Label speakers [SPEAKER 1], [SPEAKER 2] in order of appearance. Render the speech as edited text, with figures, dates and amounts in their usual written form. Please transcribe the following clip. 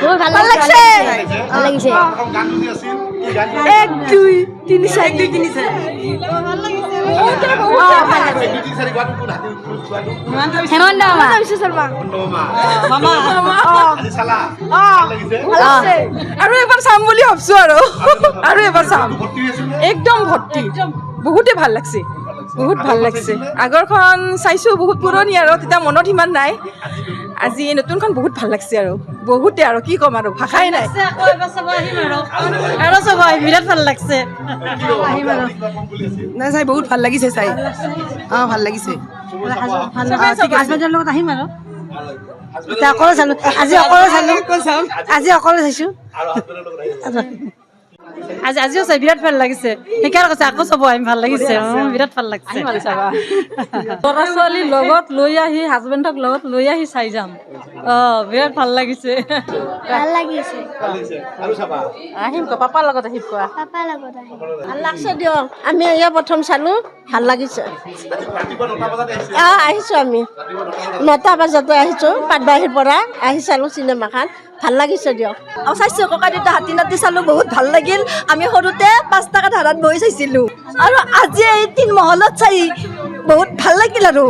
[SPEAKER 1] বহুত ভাল লাগছে ভাল লাগিছে 1 2 3 4 2 3 4 ভাল লাগিছে হেমন্ত মামা বিশ্ব শৰ্মা মামা আজি চালা ভাল লাগিছে
[SPEAKER 2] আৰু এবাৰ চাম বুলি ভাবছো আৰু এবাৰ চাম একদম ভৰ্তি বহুতে ভাল লাগছে বহুত ভাল লাগছে আগৰখন চাইছো বহুত পুৰণি আৰু তেতিয়া মনত ইমান নাই আজি নতুনখন বহুত ভাল লাগছে আৰু বহুতে আৰু কি ক'ম আৰু ভাষাই নাই আৰু চাব বিৰাট ভাল লাগছে
[SPEAKER 3] নাই চাই বহুত ভাল লাগিছে চাই ভাল লাগিছে
[SPEAKER 1] হাজবেণ্ডৰ লগত আহিম আৰু অকলে চালো আজি অকলে চাইছো
[SPEAKER 4] আজিও চাই বিৰাট ভাল লাগিছে সেইকাৰণে কৈছে আকৌ চাব আহিম ভাল লাগিছে বিৰাট ভাল লাগিছে ল'ৰা ছোৱালীৰ লগত লৈ আহি হাজবেণ্ডক লগত লৈ আহি চাই যাম বিৰাট ভাল লাগিছে
[SPEAKER 1] ভাল লাগিছে
[SPEAKER 4] আহিম পাপাৰ লগত আহিম কোৱা
[SPEAKER 1] পাপাৰ লগত আহিম
[SPEAKER 4] ভাল লাগছে দিয়ক আমি এয়া প্ৰথম চালো ভাল লাগিছে আহিছো আমি 9টা বজাতে আহিছো পাটবাহীৰ পৰা আহি চালো চিনেমাখন ভাল লাগিছে দিয়ক
[SPEAKER 2] চাইছো ককা দেউতা হাতী নাতি চালো বহুত ভাল লাগিল আমি সৰুতে 5 টকা ধাৰাত বহি চাইছিলো আৰু আজি এই 3 মহলত চাই বহুত ভাল লাগিল আৰু